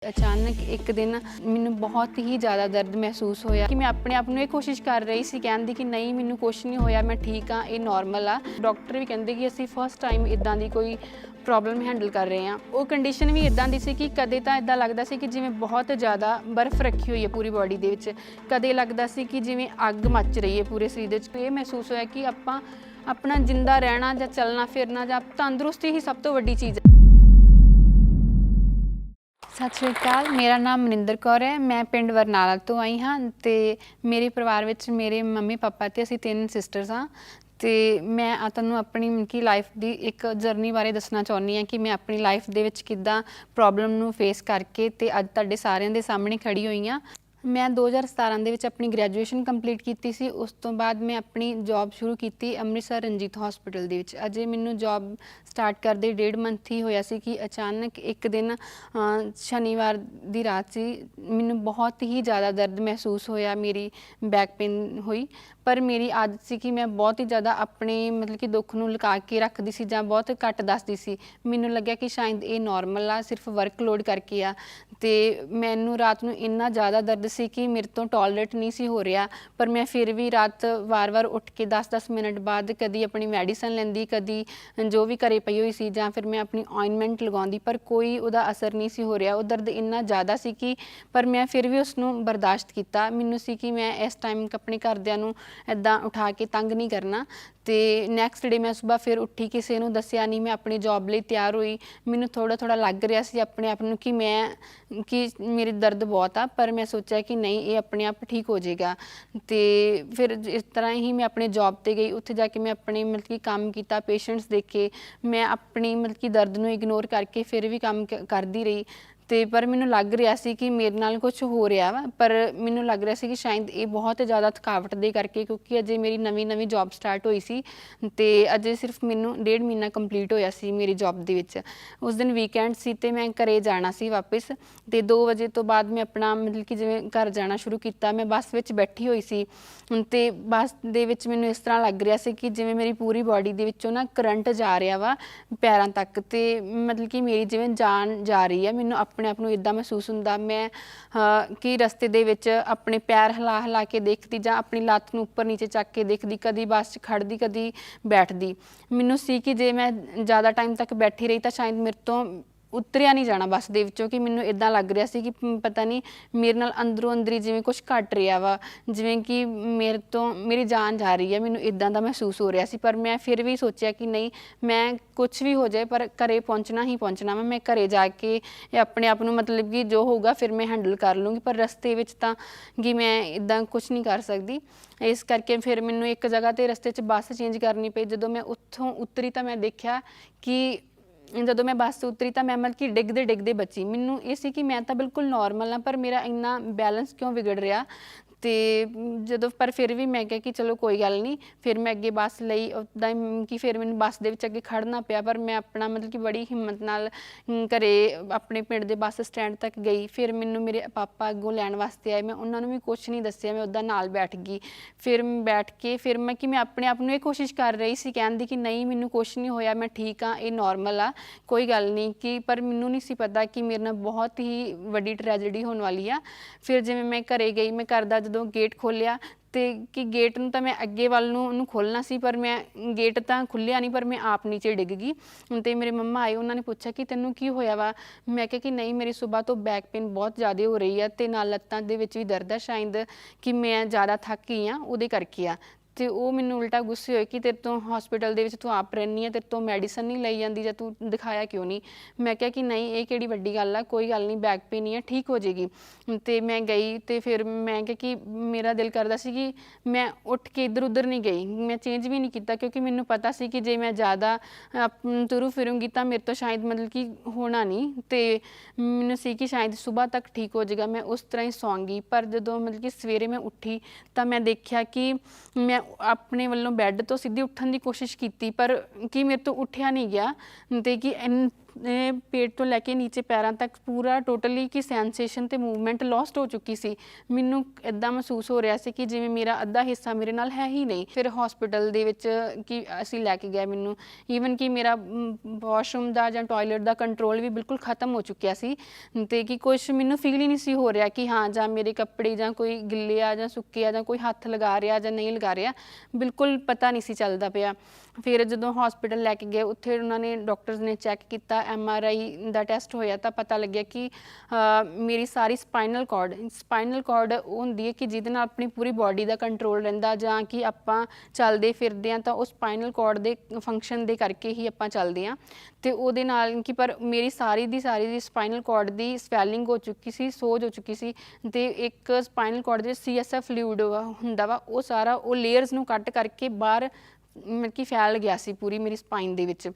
अचानक एक दिन मैनू बहुत ही ज़्यादा दर्द महसूस होया कि मैं अपने आप ਨੂੰ ਇਹ ਕੋਸ਼ਿਸ਼ ਕਰ ਰਹੀ ਸੀ ਕਹਿਣ ਦੀ ਕਿ ਨਹੀਂ ਮੈਨੂੰ ਕੁਛ ਨਹੀਂ ਹੋਇਆ, ਮੈਂ ਠੀਕ ਹਾਂ, ਇਹ ਨਾਰਮਲ ਆ। ਡਾਕਟਰ ਵੀ ਕਹਿੰਦੇ ਕਿ ਅਸੀਂ ਫਸਟ ਟਾਈਮ ਇਦਾਂ ਦੀ ਕੋਈ ਪ੍ਰੋਬਲਮ ਹੈਂਡਲ ਕਰ ਰਹੇ ਹਾਂ। ਉਹ ਕੰਡੀਸ਼ਨ ਵੀ ਇਦਾਂ ਦੀ ਸੀ ਕਿ ਕਦੇ ਤਾਂ ਇਦਾਂ ਲੱਗਦਾ ਸੀ ਕਿ ਜਿਵੇਂ ਬਹੁਤ ਜ਼ਿਆਦਾ ਬਰਫ਼ ਰੱਖੀ ਹੋਈ ਹੈ ਪੂਰੀ ਬਾਡੀ ਦੇ ਵਿੱਚ, ਕਦੇ ਲੱਗਦਾ ਸੀ ਕਿ ਜਿਵੇਂ ਅੱਗ ਮੱਚ ਰਹੀ ਹੈ ਪੂਰੇ ਸਰੀਰ ਦੇ ਵਿੱਚ। ਇਹ ਮਹਿਸੂਸ ਹੋਇਆ ਕਿ ਆਪਾਂ ਆਪਣਾ ਜਿੰਦਾ ਰਹਿਣਾ ਜਾਂ ਚੱਲਣਾ ਫਿਰਨਾ ਜਾਂ ਤੰਦਰੁਸਤੀ ਹੀ ਸਭ ਤੋਂ ਵੱਡੀ ਚੀਜ਼ ਹੈ। सत श्री अकाल, मेरा नाम मनिंदर कौर है। मैं पिंड बरनाला तो आई हाँ। तो मेरे परिवार में मेरे मम्मी पापा तो असी 3 सिस्टर्स हाँ। तो मैं तुहानूं अपनी की लाइफ की एक जर्नी बारे दसना चाहुंदी हाँ कि मैं अपनी लाइफ दे विच किद्दां प्रॉब्लम नूं फेस करके ते अज तुहाडे सारिआं दे सामणे खड़ी हुई हाँ। मैं 2017 ਦੇ ਵਿੱਚ ਆਪਣੀ ਗ੍ਰੈਜੂਏਸ਼ਨ ਕੰਪਲੀਟ ਕੀਤੀ ਸੀ। ਉਸ ਤੋਂ ਬਾਅਦ ਮੈਂ ਆਪਣੀ ਜੌਬ ਸ਼ੁਰੂ ਕੀਤੀ ਅੰਮ੍ਰਿਤਸਰ ਰਣਜੀਤ ਹਸਪੀਟਲ ਦੇ ਵਿੱਚ। ਅਜੇ ਮੈਨੂੰ ਜੌਬ ਸਟਾਰਟ ਕਰਦੇ 1.5 ਮੰਥ ਹੀ ਹੋਇਆ ਸੀ ਕਿ ਅਚਾਨਕ ਇੱਕ ਦਿਨ ਸ਼ਨੀਵਾਰ ਦੀ ਰਾਤ ਸੀ, ਮੈਨੂੰ ਬਹੁਤ ਹੀ ਜ਼ਿਆਦਾ ਦਰਦ ਮਹਿਸੂਸ ਹੋਇਆ, ਮੇਰੀ ਬੈਕ ਪੇਨ ਹੋਈ। ਪਰ ਮੇਰੀ ਆਦਤ ਸੀ ਕਿ ਮੈਂ ਬਹੁਤ ਹੀ ਜ਼ਿਆਦਾ ਆਪਣੇ ਮਤਲਬ ਕਿ ਦੁੱਖ ਨੂੰ ਲੁਕਾ ਕੇ ਰੱਖਦੀ ਸੀ ਜਾਂ ਬਹੁਤ ਘੱਟ ਦੱਸਦੀ ਸੀ। ਮੈਨੂੰ ਲੱਗਿਆ ਕਿ ਸ਼ਾਇਦ ਇਹ ਨਾਰਮਲ ਆ, ਸਿਰਫ ਵਰਕਲੋਡ ਕਰਕੇ ਆ। ਤੇ ਮੈਨੂੰ ਰਾਤ ਨੂੰ ਇੰਨਾ ਜ਼ਿਆਦਾ ਦਰਦ ਸੀ ਕਿ ਮੇਰੇ ਤੋਂ ਟੋਲਰੇਟ ਨਹੀਂ ਸੀ ਹੋ ਰਿਹਾ, ਪਰ ਮੈਂ ਫਿਰ ਵੀ ਰਾਤ ਵਾਰ-ਵਾਰ ਉੱਠ ਕੇ 10-10 ਮਿੰਟ ਬਾਅਦ ਕਦੀ ਆਪਣੀ ਮੈਡੀਸਨ ਲੈਂਦੀ, ਕਦੀ ਜੋ ਵੀ ਘਰੇ ਪਈ ਹੋਈ ਸੀ ਜਾਂ ਫਿਰ ਮੈਂ ਆਪਣੀ ਆਇਨਮੈਂਟ ਲਗਾਉਂਦੀ, ਪਰ ਕੋਈ ਉਹਦਾ ਅਸਰ ਨਹੀਂ ਸੀ ਹੋ ਰਿਹਾ। ਉਹ ਦਰਦ ਇੰਨਾ ਜ਼ਿਆਦਾ ਸੀ ਕਿ ਪਰ ਮੈਂ ਫਿਰ ਵੀ ਉਸ ਨੂੰ ਬਰਦਾਸ਼ਤ ਕੀਤਾ। ਮੈਨੂੰ ਸੀ ਕਿ ਮੈਂ ਇਸ ਟਾਈਮ ਆਪਣੇ ਘਰਦਿਆਂ ਨੂੰ ਇੱਦਾਂ ਉਠਾ ਕੇ ਤੰਗ ਨਹੀਂ ਕਰਨਾ। ਤੇ ਨੈਕਸਟ ਡੇ ਮੈਂ ਸੁਬਾਹ ਫਿਰ ਉੱਠੀ, ਕਿਸੇ ਨੂੰ ਦੱਸਿਆ ਨਹੀਂ, ਮੈਂ ਆਪਣੀ ਜੌਬ ਲਈ ਤਿਆਰ ਹੋਈ। ਮੈਨੂੰ ਥੋੜ੍ਹਾ ਲੱਗ ਰਿਹਾ ਸੀ ਆਪਣੇ ਆਪ ਨੂੰ ਕਿ ਮੇਰੀ ਦਰਦ ਬਹੁਤ ਆ, ਪਰ ਮੈਂ ਸੋਚਿਆ ਕਿ ਨਹੀਂ, ਇਹ ਆਪਣੇ ਆਪ ਠੀਕ ਹੋ ਜਾਏਗਾ। ਤੇ ਫਿਰ ਇਸ ਤਰ੍ਹਾਂ ਹੀ ਮੈਂ ਆਪਣੇ ਜੌਬ 'ਤੇ ਗਈ। ਉੱਥੇ ਜਾ ਕੇ ਮੈਂ ਆਪਣੇ ਮਤਲਬ ਕਿ ਕੰਮ ਕੀਤਾ, ਪੇਸ਼ੈਂਟਸ ਦੇਖੇ। ਮੈਂ ਆਪਣੀ ਮਤਲਬ ਕਿ ਦਰਦ ਨੂੰ ਇਗਨੋਰ ਕਰਕੇ ਫਿਰ ਵੀ ਕੰਮ ਕਰਦੀ ਰਹੀ। ਤੇ ਪਰ ਮੈਨੂੰ ਲੱਗ ਰਿਹਾ ਸੀ ਕਿ ਮੇਰੇ ਨਾਲ ਕੁਛ ਹੋ ਰਿਹਾ ਵਾ, ਪਰ ਮੈਨੂੰ ਲੱਗ ਰਿਹਾ ਸੀ ਕਿ ਸ਼ਾਇਦ ਇਹ ਬਹੁਤ ਜ਼ਿਆਦਾ ਥਕਾਵਟ ਦੇ ਕਰਕੇ, ਕਿਉਂਕਿ ਅਜੇ ਮੇਰੀ ਨਵੀਂ ਜੌਬ ਸਟਾਰਟ ਹੋਈ ਸੀ ਤੇ ਅਜੇ ਸਿਰਫ ਮੈਨੂੰ 1.5 ਮਹੀਨਾ ਕੰਪਲੀਟ ਹੋਇਆ ਸੀ ਮੇਰੀ ਜੌਬ ਦੇ ਵਿੱਚ। ਉਸ ਦਿਨ ਵੀਕਐਂਡ ਸੀ ਤੇ ਮੈਂ ਘਰੇ ਜਾਣਾ ਸੀ ਵਾਪਿਸ। ਤੇ 2 ਵਜੇ ਤੋਂ ਬਾਅਦ ਮੈਂ ਆਪਣਾ ਮਤਲਬ ਕਿ ਜਿਵੇਂ ਘਰ ਜਾਣਾ ਸ਼ੁਰੂ ਕੀਤਾ। ਮੈਂ ਬੱਸ ਵਿੱਚ ਬੈਠੀ ਹੋਈ ਸੀ ਤੇ ਬੱਸ ਦੇ ਵਿੱਚ ਮੈਨੂੰ ਇਸ ਤਰ੍ਹਾਂ ਲੱਗ ਰਿਹਾ ਸੀ ਕਿ ਜਿਵੇਂ ਮੇਰੀ ਪੂਰੀ ਬਾਡੀ ਦੇ ਵਿੱਚੋਂ ਨਾ ਕਰੰਟ ਜਾ ਰਿਹਾ ਵਾ ਪੈਰਾਂ ਤੱਕ, ਤੇ ਮਤਲਬ ਕਿ ਮੇਰੀ ਜਿਵੇਂ ਜਾਨ ਜਾ ਰਹੀ ਹੈ। ਮੈਨੂੰ ਆਪਣੇ ਆਪ ਨੂੰ ਇੱਦਾਂ ਮਹਿਸੂਸ ਹੁੰਦਾ। ਮੈਂ ਕਿ ਰਸਤੇ ਦੇ ਵਿੱਚ ਆਪਣੇ ਪੈਰ ਹਿਲਾ ਕੇ ਦੇਖਦੀ ਜਾਂ ਆਪਣੀ ਲੱਤ ਨੂੰ ਉੱਪਰ ਨੀਚੇ ਚੱਕ ਕੇ ਦੇਖਦੀ, ਕਦੀ ਬੱਸ 'ਚ ਖੜ੍ਹਦੀ, ਕਦੀ ਬੈਠਦੀ। ਮੈਨੂੰ ਸੀ ਕਿ ਜੇ ਮੈਂ ਜ਼ਿਆਦਾ ਟਾਈਮ ਤੱਕ ਬੈਠੀ ਰਹੀ ਤਾਂ ਸ਼ਾਇਦ ਮੇਰੇ ਤੋਂ ਉਤਰਿਆ ਨਹੀਂ ਜਾਣਾ ਬੱਸ ਦੇ ਵਿੱਚੋਂ, ਕਿ ਮੈਨੂੰ ਇੱਦਾਂ ਲੱਗ ਰਿਹਾ ਸੀ ਕਿ ਪਤਾ ਨਹੀਂ ਮੇਰੇ ਨਾਲ ਅੰਦਰੋਂ ਅੰਦਰੀ ਜਿਵੇਂ ਕੁਛ ਘਟ ਰਿਹਾ ਵਾ, ਜਿਵੇਂ ਕਿ ਮੇਰੀ ਜਾਨ ਜਾ ਰਹੀ ਹੈ। ਮੈਨੂੰ ਇੱਦਾਂ ਦਾ ਮਹਿਸੂਸ ਹੋ ਰਿਹਾ ਸੀ। ਪਰ ਮੈਂ ਫਿਰ ਵੀ ਸੋਚਿਆ ਕਿ ਨਹੀਂ, ਮੈਂ ਕੁਛ ਵੀ ਹੋ ਜਾਏ ਪਰ ਘਰੇ ਪਹੁੰਚਣਾ ਹੀ ਪਹੁੰਚਣਾ ਵਾ। ਮੈਂ ਘਰੇ ਜਾ ਕੇ ਆਪਣੇ ਆਪ ਨੂੰ ਮਤਲਬ ਕਿ ਜੋ ਹੋਊਗਾ ਫਿਰ ਮੈਂ ਹੈਂਡਲ ਕਰ ਲੂੰਗੀ, ਪਰ ਰਸਤੇ ਵਿੱਚ ਤਾਂ ਕਿ ਮੈਂ ਇੱਦਾਂ ਕੁਛ ਨਹੀਂ ਕਰ ਸਕਦੀ। ਇਸ ਕਰਕੇ ਫਿਰ ਮੈਨੂੰ ਇੱਕ ਜਗ੍ਹਾ 'ਤੇ ਰਸਤੇ 'ਚ ਬੱਸ ਚੇਂਜ ਕਰਨੀ ਪਈ। ਜਦੋਂ ਮੈਂ ਉੱਥੋਂ ਉਤਰੀ ਤਾਂ ਮੈਂ ਦੇਖਿਆ ਕਿ ਜਦੋਂ ਮੈਂ ਬੱਸ ਤੋਂ ਉਤਰੀ ਤਾਂ ਮੈਂ ਮਤਲਬ ਕਿ ਡਿੱਗਦੇ ਬਚੀ। ਮੈਨੂੰ ਇਹ ਸੀ ਕਿ ਮੈਂ ਤਾਂ ਬਿਲਕੁਲ ਨੋਰਮਲ ਹਾਂ, ਪਰ ਮੇਰਾ ਇੰਨਾ ਬੈਲੈਂਸ ਕਿਉਂ ਵਿਗੜ ਰਿਹਾ। ਤੇ ਜਦੋਂ ਪਰ ਫਿਰ ਵੀ ਮੈਂ ਕਿਹਾ ਕਿ ਚਲੋ ਕੋਈ ਗੱਲ ਨਹੀਂ। ਫਿਰ ਮੈਂ ਅੱਗੇ ਬੱਸ ਲਈ, ਉੱਦਾਂ ਕਿ ਫਿਰ ਮੈਨੂੰ ਬੱਸ ਦੇ ਵਿੱਚ ਅੱਗੇ ਖੜ੍ਹਨਾ ਪਿਆ, ਪਰ ਮੈਂ ਆਪਣਾ ਮਤਲਬ ਕਿ ਬੜੀ ਹਿੰਮਤ ਨਾਲ ਘਰੇ ਆਪਣੇ ਪਿੰਡ ਦੇ ਬੱਸ ਸਟੈਂਡ ਤੱਕ ਗਈ। ਫਿਰ ਮੈਨੂੰ ਮੇਰੇ ਪਾਪਾ ਅੱਗੋਂ ਲੈਣ ਵਾਸਤੇ ਆਏ। ਮੈਂ ਉਹਨਾਂ ਨੂੰ ਵੀ ਕੁਛ ਨਹੀਂ ਦੱਸਿਆ, ਮੈਂ ਉੱਦਾਂ ਨਾਲ ਬੈਠ ਗਈ। ਫਿਰ ਬੈਠ ਕੇ ਫਿਰ ਮੈਂ ਆਪਣੇ ਆਪ ਨੂੰ ਇਹ ਕੋਸ਼ਿਸ਼ ਕਰ ਰਹੀ ਸੀ ਕਹਿਣ ਦੀ ਕਿ ਨਹੀਂ ਮੈਨੂੰ ਕੁਛ ਨਹੀਂ ਹੋਇਆ, ਮੈਂ ਠੀਕ ਹਾਂ, ਇਹ ਨਾਰਮਲ ਆ, ਕੋਈ ਗੱਲ ਨਹੀਂ। ਕਿ ਪਰ ਮੈਨੂੰ ਨਹੀਂ ਸੀ ਪਤਾ ਕਿ ਮੇਰੇ ਨਾਲ ਬਹੁਤ ਹੀ ਵੱਡੀ ਟਰੈਜਡੀ ਹੋਣ ਵਾਲੀ ਆ। ਫਿਰ ਜਿਵੇਂ ਮੈਂ ਘਰੇ ਗਈ, ਮੈਂ ਘਰ ਦਾ ਜਦੋਂ ਗੇਟ ਖੋਲ੍ਹਿਆ ਤੇ ਕਿ ਗੇਟ ਨੂੰ ਤਾਂ ਮੈਂ ਅੱਗੇ ਵੱਲ ਨੂੰ ਉਹਨੂੰ ਖੋਲ੍ਹਣਾ ਸੀ, ਪਰ ਮੈਂ ਗੇਟ ਤਾਂ ਖੁੱਲ੍ਹਿਆ ਨਹੀਂ, ਪਰ ਮੈਂ ਆਪ ਨੀਚੇ ਡਿੱਗ ਗਈ। ਤੇ ਮੇਰੇ ਮੰਮਾ ਆਏ, ਉਹਨਾਂ ਨੇ ਪੁੱਛਿਆ ਕਿ ਤੈਨੂੰ ਕੀ ਹੋਇਆ ਵਾ। ਮੈਂ ਕਿਹਾ ਕਿ ਨਹੀਂ, ਮੇਰੀ ਸੁਬਾਹ ਤੋਂ ਬੈਕ ਪੇਨ ਬਹੁਤ ਜ਼ਿਆਦਾ ਹੋ ਰਹੀ ਆ ਤੇ ਨਾਲ ਲੱਤਾਂ ਦੇ ਵਿੱਚ ਵੀ ਦਰਦ ਆ, ਸ਼ਾਇਦ ਕਿ ਮੈਂ ਜ਼ਿਆਦਾ ਥੱਕ ਗਈ ਹਾਂ ਉਹਦੇ ਕਰਕੇ ਆ। ਤੇ ਉਹ ਮੈਨੂੰ ਉਲਟਾ ਗੁੱਸੇ ਹੋਏ ਕਿ ਤੇਰੇ ਤੋਂ ਹਸਪੀਟਲ ਦੇ ਵਿੱਚ ਤੂੰ ਆਪ ਰਹਿੰਦੀ ਆ, ਤੇਰੇ ਤੋਂ ਮੈਡੀਸਨ ਨਹੀਂ ਲਈ ਜਾਂਦੀ ਜਾਂ ਤੂੰ ਦਿਖਾਇਆ ਕਿਉਂ ਨਹੀਂ। ਮੈਂ ਕਿਹਾ ਕਿ ਨਹੀਂ, ਇਹ ਕਿਹੜੀ ਵੱਡੀ ਗੱਲ ਆ, ਕੋਈ ਗੱਲ ਨਹੀਂ, ਬੈਕ ਪੇਨ ਹੀ ਆ, ਠੀਕ ਹੋ ਜਾਏਗੀ। ਤੇ ਮੈਂ ਗਈ ਤੇ ਫਿਰ ਮੈਂ ਕਿਹਾ ਕਿ ਮੇਰਾ ਦਿਲ ਕਰਦਾ ਸੀ ਕਿ ਮੈਂ ਉੱਠ ਕੇ ਇੱਧਰ ਉੱਧਰ ਨਹੀਂ ਗਈ, ਮੈਂ ਚੇਂਜ ਵੀ ਨਹੀਂ ਕੀਤਾ, ਕਿਉਂਕਿ ਮੈਨੂੰ ਪਤਾ ਸੀ ਕਿ ਜੇ ਮੈਂ ਜ਼ਿਆਦਾ ਤੁਰੂ ਫਿਰੂੰਗੀ ਤਾਂ ਮੇਰੇ ਤੋਂ ਸ਼ਾਇਦ ਮਤਲਬ ਕਿ ਹੋਣਾ ਨਹੀਂ। ਤੇ ਮੈਨੂੰ ਸੀ ਕਿ ਸ਼ਾਇਦ ਸੁਬਾਹ ਤੱਕ ਠੀਕ ਹੋ ਜਾਏਗਾ। ਮੈਂ ਉਸ ਤਰ੍ਹਾਂ ਹੀ ਸੌਂ ਗਈ। ਪਰ ਜਦੋਂ ਮਤਲਬ ਕਿ ਸਵੇਰੇ ਮੈਂ ਉੱਠੀ ਤਾਂ ਮੈਂ ਦੇਖਿਆ ਕਿ ਮੈਂ ਆਪਣੇ ਵੱਲੋਂ ਬੈੱਡ ਤੋਂ ਸਿੱਧੀ ਉੱਠਣ ਦੀ ਕੋਸ਼ਿਸ਼ ਕੀਤੀ, ਪਰ ਕਿ ਮੇਰੇ ਤੋਂ ਉੱਠਿਆ ਨਹੀਂ ਗਿਆ। ਤੇ ਕਿ पेट तो लैके नीचे पैरों तक पूरा टोटली कि सैंसेशन ते मूवमेंट लॉस्ट हो चुकी सी। मैनू इदां महसूस हो रहा सी कि जिवें मेरा अद्धा हिस्सा मेरे नाल है ही नहीं। फिर हॉस्पिटल दे विच कि असीं लैके गए मैनू, ईवन कि मेरा वॉशरूम दा जां टॉयलेट दा कंट्रोल भी बिल्कुल खत्म हो चुकिया सी ते कि कुछ मैनू फील ही नहीं सी हो रहा कि हाँ जां मेरे कपड़े जां कोई गिले आ जां सुक्के आ जां कोई हत्थ लगा रहा जां नहीं लगा रहा, बिल्कुल पता नहीं सी चलदा पिया। फिर जदों हॉस्पिटल लैके गए उत्थे उन्होंने डॉक्टर्स ने चैक किया, MRI दा टैसट होया तो पता लग्या कि मेरी सारी स्पाइनल कॉर्ड होंदी है कि जिहदे नाल अपनी पूरी बॉडी का कंट्रोल रहिंदा जां कि आपां चलदे फिरदे हां तां उस स्पाइनल कॉर्ड दे फंक्शन दे करके ही आपां चलदे हां ते उहदे नाल कि पर मेरी सारी दी स्पाइनल कॉर्ड दी स्वैलिंग हो चुकी सी, सोज हो चुकी सी ते एक स्पाइनल कॉर्ड दे CSF फ्लूइड हुंदा वा वो सारा वो लेयर्स नूं कट करके बाहर मतलब कि फैल गया सी पूरी मेरी स्पाइन दे विच।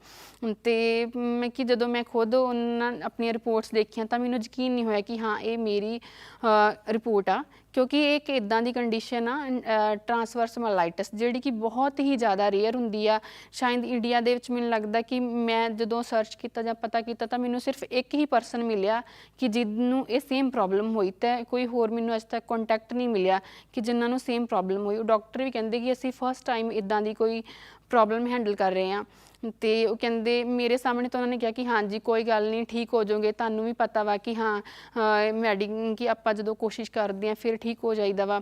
ते मैं कि जदों मैं खुद उन्हां अपनी रिपोर्ट्स देखियां तां मैनूं यकीन नहीं होया कि हाँ ये मेरी रिपोर्ट आ, क्योंकि एक इदां दी कंडीशन आ ट्रांसवर्स मालाइटिस जिहड़ी कि बहुत ही ज़्यादा रेयर हुंदी आ। शायद इंडिया दे विच मैनूं लगदा कि मैं जदों सर्च किया जां पता किया तां मैनूं सिर्फ एक ही परसन मिलिया कि जिन्हों ये सेम प्रॉब्लम हुई, तो कोई होर मैनूं अज तक कॉन्टैक्ट नहीं मिलिया कि जिन्हां नूं सेम प्रॉब्लम हुई। डॉक्टर भी कहंदे कि असीं फस्ट टाइम इदां दी कोई प्रॉब्लम हैंडल कर रहे हैं। तो वो कहते मेरे सामने तो उन्होंने कहा कि हाँ जी कोई गल नहीं, ठीक हो जाओगे, तुहानू भी पता वा कि हाँ कि आपां जदों कोशिश करते हैं फिर ठीक हो जाइदा वा।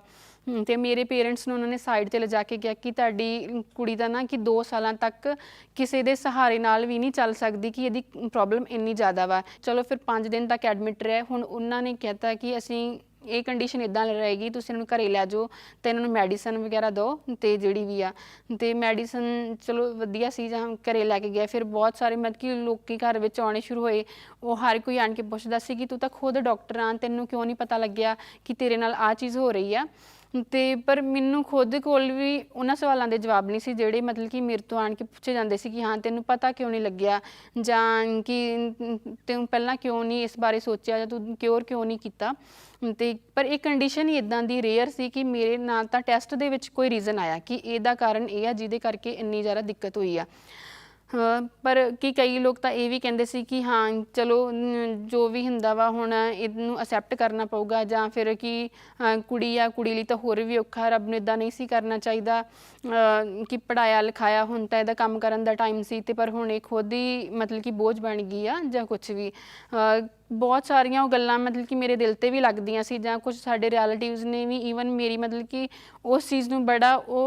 तो मेरे पेरेंट्स ने उन्होंने साइड ते लिजा के कहा कि तुहाडी कुड़ी दा ना कि 2 साल तक किसी दे सहारे नाल भी नहीं चल सकती कि इहदी प्रॉब्लम इन्नी ज़्यादा वा। चलो फिर 5 दिन तक एडमिट रहे। हुण उन्होंने कहता कि असीं ये कंडीशन इदां रहेगी, तुसीं इन्हूं घरे लै जाओ तो इन्होंने मैडिसन वगैरह दो तो जिहड़ी भी आ ते मैडिसन चलो वधिया सी जां घरे लैके गए। फिर बहुत सारे मतलब कि लोग घर विच आने शुरू होए, वो हर कोई आण के पुछदा सी कि तू तां खुद डॉक्टर आ, तैनूं क्यों नहीं पता लग्या कि तेरे नाल आ चीज़ हो रही आ। ते पर मैनूं खुद कोल भी उन्हां सवालों के जवाब नहीं सी जिहड़े मतलब कि मेरे तो आण के पुछे जांदे सी कि हाँ तैनूं पता क्यों नहीं लग्या जां कि तैनूं पहलां क्यों नहीं इस बारे सोचिया जां तूं क्योर क्यों नहीं कीता। ते पर एक कंडीशन ही इदां दी रेयर सी कि मेरे ना तां टैसट दे विच कोई रीजन आया कि इहदा कारण ये आ जिहदे करके इन्नी ज़्यादा दिक्कत हुई आ। पर कि कई लोग तो ये भी कहते सी कि हाँ चलो जो भी हुंदा वा हुण इहनूं असैप्ट करना पऊगा जां फिर कि कुड़ी आ कुड़ी लई तां होर भी औखा, रब नूं इदां नहीं सी करना चाहिदा कि पढ़ाया लिखाया हुण तां इहदा काम करन दा टाइम सी ते पर हुण ये खुद ही मतलब कि बोझ बन गई आ जां कुछ भी। बहुत सारियां गल्लां मतलब कि मेरे दिल ते भी लगदियां सी जां कुछ साडे रिलेटिव्स ने भी ईवन मेरी मतलब कि उस चीज़ नूं बड़ा वो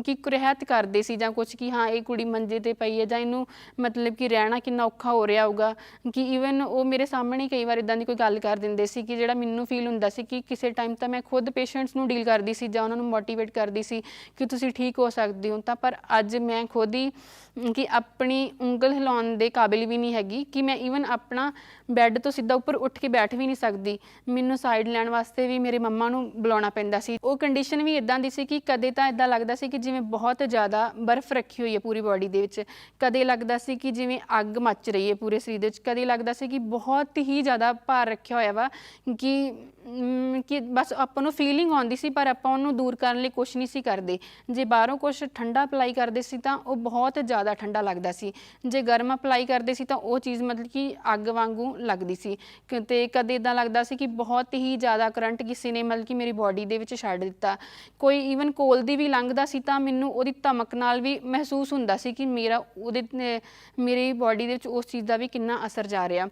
कि कुरहत करदे सी जां कुछ कि हाँ ये कुड़ी मंजे ते पई है जां इनू मतलब कि रहना किन्ना औखा हो रहा होगा कि ईवन वो मेरे सामने कई बार इदां दी कोई गल कर दिंदे सी कि जिहड़ा मैनूं फील हुंदा सी कि किसी टाइम तां मैं खुद पेशेंट्स नूं डील करदी सी जां उन्हां नूं मोटिवेट करदी सी कि तुसीं ठीक हो सकदे हो। तां पर अज मैं खुद ही कि अपनी उंगल हिलाउण दे काबिल भी नहीं हैगी कि मैं ईवन अपना बैड तो सीधा उपर उठ के बैठ भी नहीं सकती। मैनूं साइड लैण वास्ते भी मेरे मम्मा नूं बुलाउणा पैंदा सी। वो कंडीशन भी इदां दी सी कि कदे तां इदां लगदा सी कि जिवें बहुत ज़्यादा बर्फ रखी हुई है पूरी बॉडी दे विच, कदे लगदा सी कि जिवें अग मच रही है पूरे शरीर दे विच, कदे लगदा सी कि बहुत ही ज़्यादा भार रखिया होया वा कि बस आपां नूं फीलिंग आउंदी सी पर आपां उहनूं दूर करन लई कुछ नहीं सी करदे। जे बाहरों कुछ ठंडा अप्लाई करदे सी तां वो बहुत ज़्यादा ठंडा लगदा सी, जे गर्म अप्लाई करदे सी तां वो चीज़ मतलब कि अग वांगू लगदी सी। ते कदे इदां लगदा सी कि बहुत ही ज़्यादा करंट किसी ने मतलब कि मेरी बॉडी दे विच छड्ड दित्ता। कोई ईवन कोल दी भी लंघदा सी तां मैनूं उहदी धमक नाल भी महसूस हुंदा सी कि मेरा उहदे मेरी बॉडी दे विच उस चीज़ दा भी किन्ना असर जा रिहा।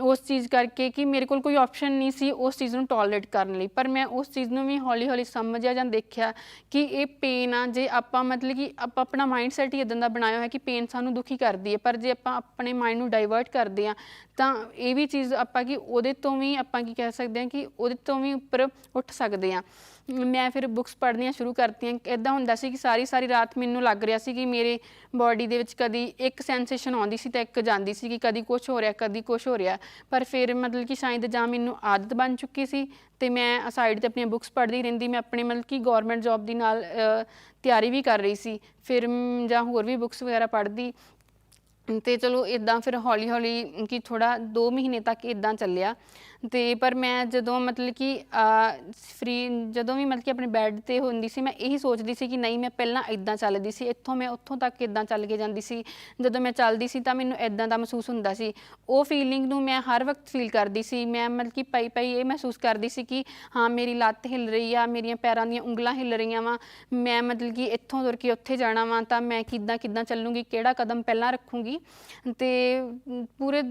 उस चीज़ करके कि मेरे कोल कोई ऑप्शन नहीं सी उस चीज़ नूं टॉलरेट करन लई। पर मैं उस चीज़ नूं भी हौली हौली समझिया जां देखिया कि ये पेन आ, जे आपां मतलब कि आपां अपना माइंड सैट ही इदां दा बनाया होया कि पेन सानूं दुखी करदी है, पर जे आपां अपने माइंड नूं डाइवर्ट करदे आ तां ये भी चीज़ आपां कि उहदे तों भी आपां की कह सकदे हां कि उहदे तों भी उपर उठ सकदे आ। मैं फिर बुक्स पढ़नियां शुरू करतियां। इदां हुंदा सी कि सारी सारी रात मैनूं लग रिहा सी कि मेरे बॉडी दे विच कदी एक सैंसेशन आउंदी सी ते एक जांदी सी कि कदी कुछ हो रिहा कदी कुछ हो रिहा। पर फिर मतलब कि शायद जां मैनूं आदत बन चुकी सी ते मैं साइड ते अपनियां बुक्स पढ़दी रहिंदी। मैं अपने मतलब कि गौरमेंट जॉब दी नाल तैयारी भी कर रही सी, फिर जां होर भी बुक्स वगैरह पढ़दी ते चलो इदां फिर हौली हौली कि थोड़ा 2 महीने तक इदां चलिया। ਤੇ ਪਰ ਮੈਂ ਜਦੋਂ ਮਤਲਬ ਕਿ ਫਰੀ ਜਦੋਂ ਵੀ ਮਤਲਬ ਕਿ ਆਪਣੇ ਬੈੱਡ ਤੇ ਹੁੰਦੀ ਸੀ, ਮੈਂ ਇਹੀ ਸੋਚਦੀ ਸੀ ਕਿ ਨਹੀਂ, ਮੈਂ ਪਹਿਲਾਂ ਇੱਦਾਂ ਚੱਲਦੀ ਸੀ, ਇੱਥੋਂ ਮੈਂ ਉੱਥੋਂ ਤੱਕ ਇੱਦਾਂ ਚੱਲ ਕੇ ਜਾਂਦੀ ਸੀ। ਜਦੋਂ ਮੈਂ ਚੱਲਦੀ ਸੀ ਤਾਂ ਮੈਨੂੰ ਇੱਦਾਂ ਦਾ ਮਹਿਸੂਸ ਹੁੰਦਾ ਸੀ। ਉਹ ਫੀਲਿੰਗ ਨੂੰ ਮੈਂ ਹਰ ਵਕਤ ਫੀਲ ਕਰਦੀ ਸੀ। ਮੈਂ ਮਤਲਬ ਕਿ ਪਈ ਪਈ ਇਹ ਮਹਿਸੂਸ ਕਰਦੀ ਸੀ ਕਿ ਹਾਂ, ਮੇਰੀ ਲੱਤ ਹਿੱਲ ਰਹੀ ਆ, ਮੇਰੀਆਂ ਪੈਰਾਂ ਦੀਆਂ ਉਂਗਲਾਂ ਹਿੱਲ ਰਹੀਆਂ ਵਾ, ਮੈਂ ਮਤਲਬ ਕਿ ਇੱਥੋਂ ਤੁਰ ਕੇ ਉੱਥੇ ਜਾਣਾ ਵਾ, ਤਾਂ ਮੈਂ ਕਿੱਦਾਂ ਚੱਲੂੰਗੀ, ਕਿਹੜਾ ਕਦਮ ਪਹਿਲਾਂ ਰੱਖੂੰਗੀ। ਤੇ ਪੂਰੇ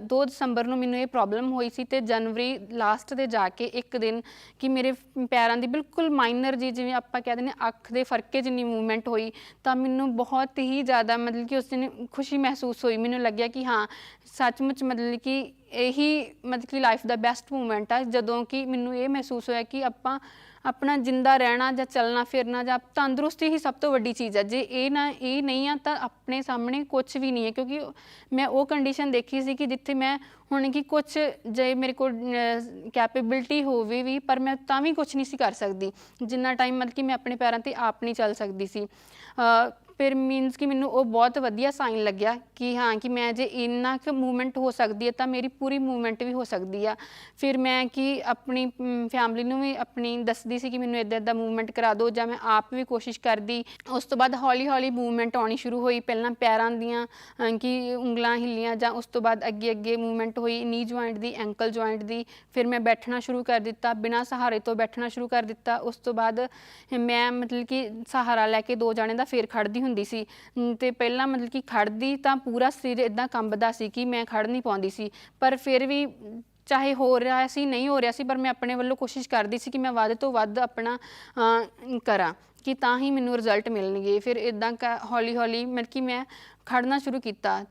2 ਦਸੰਬਰ ਨੂੰ ਮੈਨੂੰ ਇਹ ਪ੍ਰੋਬਲਮ ਹੋਈ ਸੀ, ਤੇ ਜਨਵਰੀ ਲਾਸਟ ਤੇ ਜਾ ਕੇ ਇੱਕ ਦਿਨ ਕਿ ਮੇਰੇ ਪੈਰਾਂ ਦੀ ਬਿਲਕੁਲ ਮਾਈਨਰ ਜੀ, ਜਿਵੇਂ ਆਪਾਂ ਕਹਿ ਦਿੰਦੇ ਅੱਖ ਦੇ ਫਰਕੇ ਜਿੰਨੀ ਮੂਵਮੈਂਟ ਹੋਈ, ਤਾਂ ਮੈਨੂੰ ਬਹੁਤ ਹੀ ਜ਼ਿਆਦਾ ਮਤਲਬ ਕਿ ਉਸ ਦਿਨ ਖੁਸ਼ੀ ਮਹਿਸੂਸ ਹੋਈ। ਮੈਨੂੰ ਲੱਗਿਆ ਕਿ ਹਾਂ, ਸੱਚਮੁੱਚ ਮਤਲਬ ਕਿ ਇਹੀ ਮਤਲਬ ਕਿ ਲਾਈਫ ਦਾ ਬੈਸਟ ਮੂਮੈਂਟ ਆ, ਜਦੋਂ ਕਿ ਮੈਨੂੰ ਇਹ ਮਹਿਸੂਸ ਹੋਇਆ ਕਿ ਆਪਾਂ ਆਪਣਾ ਜਿੰਦਾ ਰਹਿਣਾ ਜਾਂ ਚੱਲਣਾ ਫਿਰਨਾ ਜਾਂ ਤੰਦਰੁਸਤੀ ਹੀ ਸਭ ਤੋਂ ਵੱਡੀ ਚੀਜ਼ ਹੈ। ਜੇ ਇਹ ਨਹੀਂ ਆ ਤਾਂ ਆਪਣੇ ਸਾਹਮਣੇ ਕੁਛ ਵੀ ਨਹੀਂ ਹੈ। ਕਿਉਂਕਿ ਮੈਂ ਉਹ ਕੰਡੀਸ਼ਨ ਦੇਖੀ ਸੀ ਕਿ ਜਿੱਥੇ ਮੈਂ ਹੁਣ ਕਿ ਕੁਛ ਜੇ ਮੇਰੇ ਕੋਲ ਕੈਪੇਬਿਲਿਟੀ ਹੋਵੇ ਵੀ, ਪਰ ਮੈਂ ਤਾਂ ਵੀ ਕੁਛ ਨਹੀਂ ਸੀ ਕਰ ਸਕਦੀ ਜਿੰਨਾ ਟਾਈਮ ਮਤਲਬ ਕਿ ਮੈਂ ਆਪਣੇ ਪੈਰਾਂ 'ਤੇ ਆਪ ਨਹੀਂ ਚੱਲ ਸਕਦੀ ਸੀ। ਫਿਰ ਮੀਨਸ ਕਿ ਮੈਨੂੰ ਉਹ ਬਹੁਤ ਵਧੀਆ ਸਾਈਨ ਲੱਗਿਆ ਕਿ ਹਾਂ, ਕਿ ਮੈਂ ਜੇ ਇੰਨਾ ਕੁ ਮੂਵਮੈਂਟ ਹੋ ਸਕਦੀ ਹੈ ਤਾਂ ਮੇਰੀ ਪੂਰੀ ਮੂਵਮੈਂਟ ਵੀ ਹੋ ਸਕਦੀ ਆ। ਫਿਰ ਮੈਂ ਕਿ ਆਪਣੀ ਫੈਮਿਲੀ ਨੂੰ ਵੀ ਆਪਣੀ ਦੱਸਦੀ ਸੀ ਕਿ ਮੈਨੂੰ ਇੱਦਾਂ ਇੱਦਾਂ ਮੂਵਮੈਂਟ ਕਰਾ ਦਿਓ, ਜਾਂ ਮੈਂ ਆਪ ਵੀ ਕੋਸ਼ਿਸ਼ ਕਰਦੀ। ਉਸ ਤੋਂ ਬਾਅਦ ਹੌਲੀ ਹੌਲੀ ਮੂਵਮੈਂਟ ਆਉਣੀ ਸ਼ੁਰੂ ਹੋਈ। ਪਹਿਲਾਂ ਪੈਰਾਂ ਦੀਆਂ ਕਿ ਉਂਗਲਾਂ ਹਿੱਲੀਆਂ, ਜਾਂ ਉਸ ਤੋਂ ਬਾਅਦ ਅੱਗੇ ਅੱਗੇ ਮੂਵਮੈਂਟ ਹੋਈ ਨੀ ਜੁਆਇੰਟ ਦੀ, ਐਂਕਲ ਜੁਆਇੰਟ ਦੀ। ਫਿਰ ਮੈਂ ਬੈਠਣਾ ਸ਼ੁਰੂ ਕਰ ਦਿੱਤਾ, ਬਿਨਾਂ ਸਹਾਰੇ ਤੋਂ ਬੈਠਣਾ ਸ਼ੁਰੂ ਕਰ ਦਿੱਤਾ। ਉਸ ਤੋਂ ਬਾਅਦ ਮੈਂ ਮਤਲਬ ਕਿ ਸਹਾਰਾ ਲੈ ਕੇ 2 ਜਾਣੇ ਦਾ ਫਿਰ ਖੜ੍ਹਦੀ ਹੁੰਦੀ ਸੀ। ਤੇ ਪਹਿਲਾਂ ਮਤਲਬ ਕਿ ਖੜ੍ਹਦੀ ਤਾਂ ਪੂਰਾ ਸਰੀਰ ਇੱਦਾਂ ਕੰਬਦਾ ਸੀ ਕਿ ਮੈਂ ਖੜ੍ਹ ਨਹੀਂ ਪਾਉਂਦੀ ਸੀ, ਪਰ ਫਿਰ ਵੀ ਚਾਹੇ ਹੋ ਰਿਹਾ ਸੀ ਨਹੀਂ ਹੋ ਰਿਹਾ ਸੀ, ਪਰ ਮੈਂ ਆਪਣੇ ਵੱਲੋਂ ਕੋਸ਼ਿਸ਼ ਕਰਦੀ ਸੀ ਕਿ ਮੈਂ ਵੱਧ ਤੋਂ ਵੱਧ ਆਪਣਾ ਕਰਾਂ, ਕਿ ਤਾਂ ਹੀ ਮੈਨੂੰ ਰਿਜ਼ਲਟ ਮਿਲਣਗੇ। ਫਿਰ ਇੱਦਾਂ ਹੌਲੀ ਹੌਲੀ ਮਤਲਬ ਕਿ ਮੈਂ ਖੜ੍ਹਨਾ ਸ਼ੁਰੂ ਕੀਤਾ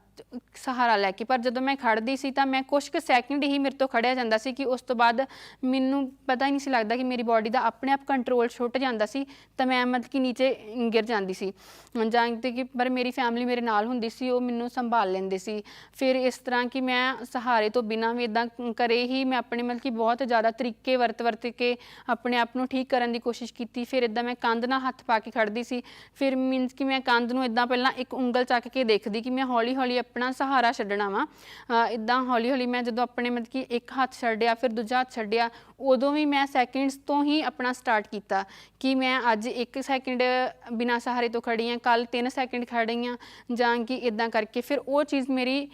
ਸਹਾਰਾ ਲੈ ਕੇ। ਪਰ ਜਦੋਂ ਮੈਂ ਖੜ੍ਹਦੀ ਸੀ ਤਾਂ ਮੈਂ ਕੁਛ ਕੁ ਸੈਕਿੰਡ ਹੀ ਮੇਰੇ ਤੋਂ ਖੜ੍ਹਿਆ ਜਾਂਦਾ ਸੀ, ਕਿ ਉਸ ਤੋਂ ਬਾਅਦ ਮੈਨੂੰ ਪਤਾ ਹੀ ਨਹੀਂ ਸੀ ਲੱਗਦਾ ਕਿ ਮੇਰੀ ਬੋਡੀ ਦਾ ਆਪਣੇ ਆਪ ਕੰਟਰੋਲ ਛੁੱਟ ਜਾਂਦਾ ਸੀ, ਤਾਂ ਮੈਂ ਮਤਲਬ ਕਿ ਨੀਚੇ ਗਿਰ ਜਾਂਦੀ ਸੀ ਜਾਂ ਤੇ ਕਿ ਪਰ ਮੇਰੀ ਫੈਮਿਲੀ ਮੇਰੇ ਨਾਲ ਹੁੰਦੀ ਸੀ, ਉਹ ਮੈਨੂੰ ਸੰਭਾਲ ਲੈਂਦੇ ਸੀ। ਫਿਰ ਇਸ ਤਰ੍ਹਾਂ ਕਿ ਮੈਂ ਸਹਾਰੇ ਤੋਂ ਬਿਨਾਂ ਵੀ ਇੱਦਾਂ ਕਰੇ ਹੀ ਮੈਂ ਆਪਣੇ ਮਤਲਬ ਕਿ ਬਹੁਤ ਜ਼ਿਆਦਾ ਤਰੀਕੇ ਵਰਤ ਕੇ ਆਪਣੇ ਆਪ ਨੂੰ ਠੀਕ ਕਰਨ ਦੀ ਕੋਸ਼ਿਸ਼ ਕੀਤੀ। ਫਿਰ ਇੱਦਾਂ ਮੈਂ ਕੰਧ ਨਾਲ ਹੱਥ ਪਾ ਕੇ ਖੜ੍ਹਦੀ ਸੀ। ਫਿਰ ਮੀਨਸ ਕਿ ਮੈਂ ਕੰਧ ਨੂੰ ਇੱਦਾਂ ਪਹਿਲਾਂ ਇੱਕ ਉਂਗਲ ਚੱਕ ਕੇ ਦੇਖਦੀ ਕਿ ਮੈਂ ਹੌਲੀ ਹੌਲੀ ਆਪਣਾ ਸਹਾਰਾ ਛੱਡਣਾ ਵਾ। ਇੱਦਾਂ ਹੌਲੀ ਹੌਲੀ ਮੈਂ ਜਦੋਂ ਆਪਣੇ ਮਤਲਬ ਕਿ ਇੱਕ ਹੱਥ ਛੱਡਿਆ, ਫਿਰ ਦੂਜਾ ਹੱਥ ਛੱਡਿਆ, ਉਦੋਂ ਵੀ ਮੈਂ ਸੈਕਿੰਡਸ ਤੋਂ ਹੀ ਆਪਣਾ ਸਟਾਰਟ ਕੀਤਾ ਕਿ ਮੈਂ ਅੱਜ 1 ਸੈਕਿੰਡ ਬਿਨਾਂ ਸਹਾਰੇ ਤੋਂ ਖੜ੍ਹੀ ਹਾਂ, ਕੱਲ੍ਹ 3 ਸੈਕਿੰਡ ਖੜ੍ਹੀ ਹਾਂ, ਜਾਂ ਕਿ ਇੱਦਾਂ ਕਰਕੇ ਫਿਰ ਉਹ ਚੀਜ਼ ਮੇਰੀ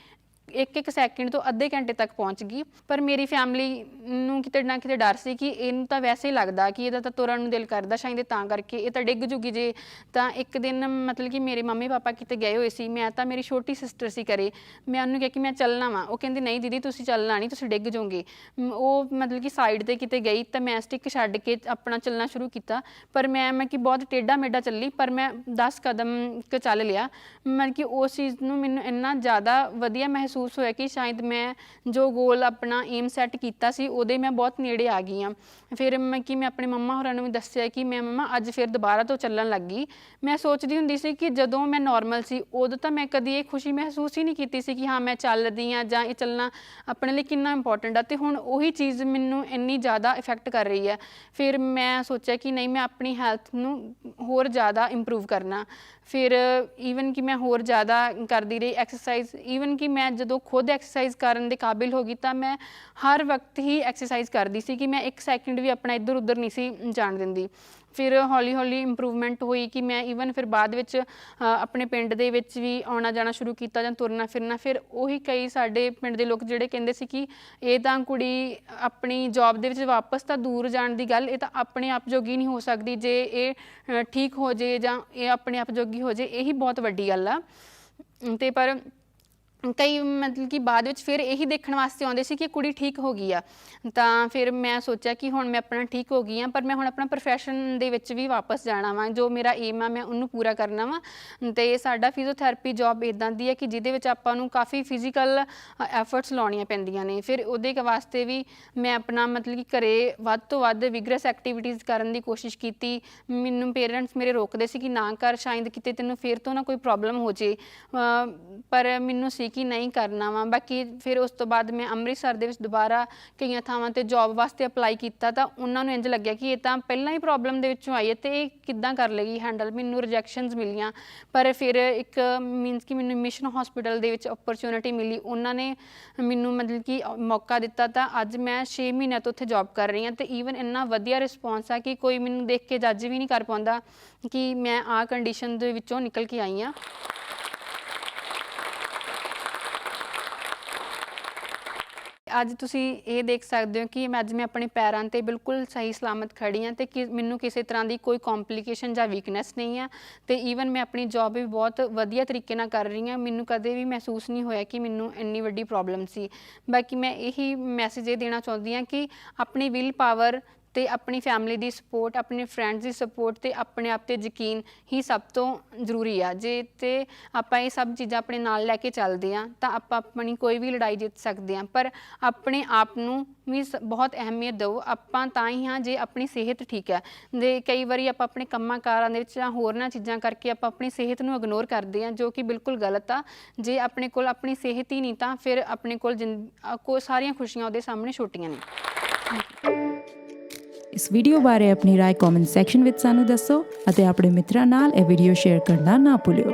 1 ਸੈਕਿੰਡ ਤੋਂ ਅੱਧੇ ਘੰਟੇ ਤੱਕ ਪਹੁੰਚ ਗਈ। ਪਰ ਮੇਰੀ ਫੈਮਿਲੀ ਨੂੰ ਕਿਤੇ ਨਾ ਕਿਤੇ ਡਰ ਸੀ ਕਿ ਇਹਨੂੰ ਤਾਂ ਵੈਸੇ ਹੀ ਲੱਗਦਾ ਕਿ ਇਹਦਾ ਤਾਂ ਤੁਰਨ ਨੂੰ ਦਿਲ ਕਰਦਾ, ਸ਼ਾਇਦ ਤਾਂ ਕਰਕੇ ਇਹ ਤਾਂ ਡਿੱਗ ਜੂਗੀ ਜੇ। ਤਾਂ ਇੱਕ ਦਿਨ ਮਤਲਬ ਕਿ ਮੇਰੇ ਮੰਮੀ ਪਾਪਾ ਕਿਤੇ ਗਏ ਹੋਏ ਸੀ, ਮੈਂ ਤਾਂ ਮੇਰੀ ਛੋਟੀ ਸਿਸਟਰ ਸੀ ਘਰੇ। ਮੈਂ ਉਹਨੂੰ ਕਿਹਾ ਕਿ ਮੈਂ ਚੱਲਣਾ ਵਾ, ਉਹ ਕਹਿੰਦੀ ਨਹੀਂ ਦੀਦੀ ਤੁਸੀਂ ਚੱਲਣਾ ਨਹੀਂ, ਤੁਸੀਂ ਡਿੱਗ ਜਾਓਗੇ। ਉਹ ਮਤਲਬ ਕਿ ਸਾਈਡ 'ਤੇ ਕਿਤੇ ਗਈ ਤਾਂ ਮੈਂ ਸਟਿੱਕ ਛੱਡ ਕੇ ਆਪਣਾ ਚੱਲਣਾ ਸ਼ੁਰੂ ਕੀਤਾ। ਪਰ ਮੈਂ ਕਿ ਬਹੁਤ ਟੇਢਾ ਮੇਢਾ ਚੱਲੀ, ਪਰ ਮੈਂ 10 ਕਦਮ ਚੱਲ ਲਿਆ। ਮਤਲਬ ਕਿ ਉਸ ਚੀਜ਼ ਨੂੰ ਮੈਨੂੰ ਇੰਨਾ ਜ਼ਿਆਦਾ ਵਧੀਆ ਮਹਿਸੂਸ ਹੋਇਆ ਕਿ ਸ਼ਾਇਦ ਮੈਂ ਜੋ ਗੋਲ ਆਪਣਾ ਏਮ ਸੈੱਟ ਕੀਤਾ ਸੀ ਉਹਦੇ ਮੈਂ ਬਹੁਤ ਨੇੜੇ ਆ ਗਈ ਹਾਂ। ਫਿਰ ਮੈਂ ਆਪਣੇ ਮੰਮਾ ਹੋਰਾਂ ਨੂੰ ਵੀ ਦੱਸਿਆ ਕਿ ਮੈਂ ਮੰਮਾ ਅੱਜ ਫਿਰ ਦੁਬਾਰਾ ਤੋਂ ਚੱਲਣ ਲੱਗ ਗਈ। ਮੈਂ ਸੋਚਦੀ ਹੁੰਦੀ ਸੀ ਕਿ ਜਦੋਂ ਮੈਂ ਨੋਰਮਲ ਸੀ ਉਦੋਂ ਤਾਂ ਮੈਂ ਕਦੀ ਇਹ ਖੁਸ਼ੀ ਮਹਿਸੂਸ ਹੀ ਨਹੀਂ ਕੀਤੀ ਸੀ ਕਿ ਹਾਂ ਮੈਂ ਚੱਲਦੀ ਹਾਂ ਜਾਂ ਇਹ ਚੱਲਣਾ ਆਪਣੇ ਲਈ ਕਿੰਨਾ ਇੰਪੋਰਟੈਂਟ ਆ, ਅਤੇ ਹੁਣ ਉਹੀ ਚੀਜ਼ ਮੈਨੂੰ ਇੰਨੀ ਜ਼ਿਆਦਾ ਇਫੈਕਟ ਕਰ ਰਹੀ ਹੈ। ਫਿਰ ਮੈਂ ਸੋਚਿਆ ਕਿ ਨਹੀਂ, ਮੈਂ ਆਪਣੀ ਹੈਲਥ ਨੂੰ ਹੋਰ ਜ਼ਿਆਦਾ ਇੰਪਰੂਵ ਕਰਨਾ। ਫਿਰ ਈਵਨ ਕਿ ਮੈਂ ਹੋਰ ਜ਼ਿਆਦਾ ਕਰਦੀ ਰਹੀ ਐਕਸਰਸਾਈਜ਼। ਈਵਨ ਕਿ ਮੈਂ ਜਦੋਂ ਖੁਦ ਐਕਸਰਸਾਈਜ਼ ਕਰਨ ਦੇ ਕਾਬਿਲ ਹੋ ਗਈ ਤਾਂ ਮੈਂ ਹਰ ਵਕਤ ਹੀ ਐਕਸਰਸਾਈਜ਼ ਕਰਦੀ ਸੀ, ਕਿ ਮੈਂ 1 ਸੈਕਿੰਡ ਵੀ ਆਪਣਾ ਇੱਧਰ ਉੱਧਰ ਨਹੀਂ ਸੀ ਜਾਣ ਦਿੰਦੀ। ਫਿਰ ਹੌਲੀ ਹੌਲੀ ਇੰਪਰੂਵਮੈਂਟ ਹੋਈ ਕਿ ਮੈਂ ਈਵਨ ਫਿਰ ਬਾਅਦ ਵਿੱਚ ਆਪਣੇ ਪਿੰਡ ਦੇ ਵਿੱਚ ਵੀ ਆਉਣਾ ਜਾਣਾ ਸ਼ੁਰੂ ਕੀਤਾ, ਜਾਂ ਤੁਰਨਾ ਫਿਰਨਾ। ਫਿਰ ਉਹੀ ਕਈ ਸਾਡੇ ਪਿੰਡ ਦੇ ਲੋਕ ਜਿਹੜੇ ਕਹਿੰਦੇ ਸੀ ਕਿ ਇਹ ਤਾਂ ਕੁੜੀ ਆਪਣੀ ਜੋਬ ਦੇ ਵਿੱਚ ਵਾਪਸ ਤਾਂ ਦੂਰ ਜਾਣ ਦੀ ਗੱਲ, ਇਹ ਤਾਂ ਆਪਣੇ ਆਪ ਜੋਗੀ ਨਹੀਂ ਹੋ ਸਕਦੀ, ਜੇ ਇਹ ਠੀਕ ਹੋ ਜੇ ਜਾਂ ਇਹ ਆਪਣੇ ਆਪ ਜੋਗੀ ਹੋ ਜੇ, ਇਹੀ ਬਹੁਤ ਵੱਡੀ ਗੱਲ ਆ। ਅਤੇ ਪਰ ਕਈ ਮਤਲਬ ਕਿ ਬਾਅਦ ਵਿੱਚ ਫਿਰ ਇਹੀ ਦੇਖਣ ਵਾਸਤੇ ਆਉਂਦੇ ਸੀ ਕਿ ਕੁੜੀ ਠੀਕ ਹੋ ਗਈ ਆ। ਤਾਂ ਫਿਰ ਮੈਂ ਸੋਚਿਆ ਕਿ ਹੁਣ ਮੈਂ ਆਪਣਾ ਠੀਕ ਹੋ ਗਈ ਹਾਂ, ਪਰ ਮੈਂ ਹੁਣ ਆਪਣਾ ਪ੍ਰੋਫੈਸ਼ਨ ਦੇ ਵਿੱਚ ਵੀ ਵਾਪਸ ਜਾਣਾ ਵਾ, ਜੋ ਮੇਰਾ ਏਮ ਆ ਮੈਂ ਉਹਨੂੰ ਪੂਰਾ ਕਰਨਾ ਵਾ। ਅਤੇ ਸਾਡਾ ਫਿਜ਼ੀਓਥੈਰੇਪੀ ਜੋਬ ਇੱਦਾਂ ਦੀ ਹੈ ਕਿ ਜਿਹਦੇ ਵਿੱਚ ਆਪਾਂ ਨੂੰ ਕਾਫੀ ਫਿਜ਼ੀਕਲ ਐਫਰਟਸ ਲਾਉਣੀਆਂ ਪੈਂਦੀਆਂ ਨੇ। ਫਿਰ ਉਹਦੇ ਵਾਸਤੇ ਵੀ ਮੈਂ ਆਪਣਾ ਮਤਲਬ ਕਿ ਘਰੇ ਵੱਧ ਤੋਂ ਵੱਧ ਵਿਗਰਸ ਐਕਟੀਵਿਟੀਜ਼ ਕਰਨ ਦੀ ਕੋਸ਼ਿਸ਼ ਕੀਤੀ। ਮੈਨੂੰ ਪੇਰੈਂਟਸ ਮੇਰੇ ਰੋਕਦੇ ਸੀ ਕਿ ਨਾ ਕਰ, ਸ਼ਾਇਦ ਕਿਤੇ ਤੈਨੂੰ ਫਿਰ ਤੋਂ ਨਾ ਕੋਈ ਪ੍ਰੋਬਲਮ ਹੋ ਜੇ, ਪਰ ਮੈਨੂੰ ਸੀ ਸੀ ਕਿ ਨਹੀਂ ਕਰਨਾ ਵਾ। ਬਾਕੀ ਫਿਰ ਉਸ ਤੋਂ ਬਾਅਦ ਮੈਂ ਅੰਮ੍ਰਿਤਸਰ ਦੇ ਵਿੱਚ ਦੁਬਾਰਾ ਕਈਆਂ ਥਾਵਾਂ 'ਤੇ ਜੋਬ ਵਾਸਤੇ ਅਪਲਾਈ ਕੀਤਾ, ਤਾਂ ਉਹਨਾਂ ਨੂੰ ਇੰਝ ਲੱਗਿਆ ਕਿ ਇਹ ਤਾਂ ਪਹਿਲਾਂ ਹੀ ਪ੍ਰੋਬਲਮ ਦੇ ਵਿੱਚੋਂ ਆਈ ਹੈ ਅਤੇ ਇਹ ਕਿੱਦਾਂ ਕਰ ਲਏਗੀ ਹੈਂਡਲ। ਮੈਨੂੰ ਰਿਜੈਕਸ਼ਨਸ ਮਿਲੀਆਂ, ਪਰ ਫਿਰ ਇੱਕ ਮੀਨਸ ਕਿ ਮੈਨੂੰ ਮਿਸ਼ਨ ਹੌਸਪੀਟਲ ਦੇ ਵਿੱਚ ਓਪਰਚੁਨਿਟੀ ਮਿਲੀ। ਉਹਨਾਂ ਨੇ ਮੈਨੂੰ ਮਤਲਬ ਕਿ ਮੌਕਾ ਦਿੱਤਾ, ਤਾਂ ਅੱਜ ਮੈਂ 6 ਮਹੀਨਿਆਂ ਤੋਂ ਉੱਥੇ ਜੋਬ ਕਰ ਰਹੀ ਹਾਂ ਅਤੇ ਈਵਨ ਇੰਨਾ ਵਧੀਆ ਰਿਸਪੌਂਸ ਆ ਕਿ ਕੋਈ ਮੈਨੂੰ ਦੇਖ ਕੇ ਜੱਜ ਵੀ ਨਹੀਂ ਕਰ ਪਾਉਂਦਾ ਕਿ ਮੈਂ ਆਹ ਕੰਡੀਸ਼ਨ ਦੇ ਵਿੱਚੋਂ ਨਿਕਲ ਕੇ ਆਈ ਹਾਂ। ਅੱਜ ਤੁਸੀਂ ਇਹ ਦੇਖ ਸਕਦੇ ਹੋ ਕਿ ਅੱਜ ਮੈਂ ਆਪਣੇ ਪੈਰਾਂ 'ਤੇ ਬਿਲਕੁਲ ਸਹੀ ਸਲਾਮਤ ਖੜੀ ਹਾਂ ਅਤੇ ਮੈਨੂੰ ਕਿਸੇ ਤਰ੍ਹਾਂ ਦੀ ਕੋਈ ਕੰਪਲੀਕੇਸ਼ਨ ਜਾਂ ਵੀਕਨੈਸ ਨਹੀਂ ਹੈ ਅਤੇ ਈਵਨ ਮੈਂ ਆਪਣੀ ਜੋਬ ਵੀ ਬਹੁਤ ਵਧੀਆ ਤਰੀਕੇ ਨਾਲ ਕਰ ਰਹੀ ਹਾਂ। ਮੈਨੂੰ ਕਦੇ ਵੀ ਮਹਿਸੂਸ ਨਹੀਂ ਹੋਇਆ ਕਿ ਮੈਨੂੰ ਇੰਨੀ ਵੱਡੀ ਪ੍ਰੋਬਲਮ ਸੀ। ਬਾਕੀ ਮੈਂ ਇਹੀ ਮੈਸੇਜ ਇਹ ਦੇਣਾ ਚਾਹੁੰਦੀ ਹਾਂ ਕਿ ਆਪਣੀ ਵਿਲ ਪਾਵਰ ਅਤੇ ਆਪਣੀ ਫੈਮਿਲੀ ਦੀ ਸਪੋਰਟ, ਆਪਣੇ ਫਰੈਂਡਸ ਦੀ ਸਪੋਰਟ ਅਤੇ ਆਪਣੇ ਆਪ 'ਤੇ ਯਕੀਨ ਹੀ ਸਭ ਤੋਂ ਜ਼ਰੂਰੀ ਆ। ਜੇ ਤੇ ਆਪਾਂ ਇਹ ਸਭ ਚੀਜ਼ਾਂ ਆਪਣੇ ਨਾਲ ਲੈ ਕੇ ਚੱਲਦੇ ਹਾਂ ਤਾਂ ਆਪਾਂ ਆਪਣੀ ਕੋਈ ਵੀ ਲੜਾਈ ਜਿੱਤ ਸਕਦੇ ਹਾਂ, ਪਰ ਆਪਣੇ ਆਪ ਨੂੰ ਵੀ ਬਹੁਤ ਅਹਿਮੀਅਤ ਦਿਓ। ਆਪਾਂ ਤਾਂ ਹੀ ਹਾਂ ਜੇ ਆਪਣੀ ਸਿਹਤ ਠੀਕ ਹੈ। ਦੇ ਕਈ ਵਾਰੀ ਆਪਾਂ ਆਪਣੇ ਕੰਮਾਂ ਕਾਰਾਂ ਦੇ ਵਿੱਚ ਜਾਂ ਹੋਰਨਾਂ ਚੀਜ਼ਾਂ ਕਰਕੇ ਆਪਾਂ ਆਪਣੀ ਸਿਹਤ ਨੂੰ ਇਗਨੋਰ ਕਰਦੇ ਹਾਂ, ਜੋ ਕਿ ਬਿਲਕੁਲ ਗਲਤ ਆ। ਜੇ ਆਪਣੇ ਕੋਲ ਆਪਣੀ ਸਿਹਤ ਹੀ ਨਹੀਂ ਤਾਂ ਫਿਰ ਆਪਣੇ ਕੋਲ ਸਾਰੀਆਂ ਖੁਸ਼ੀਆਂ ਉਹਦੇ ਸਾਹਮਣੇ ਛੋਟੀਆਂ ਨੇ। ਇਸ ਵੀਡੀਓ ਬਾਰੇ ਆਪਣੀ ਰਾਏ ਕਮੈਂਟ ਸੈਕਸ਼ਨ ਵਿੱਚ ਸਾਨੂੰ ਦੱਸੋ ਅਤੇ ਆਪਣੇ ਮਿੱਤਰਾਂ ਨਾਲ ਇਹ ਵੀਡੀਓ ਸ਼ੇਅਰ ਕਰਨਾ ਨਾ ਭੁੱਲਿਓ।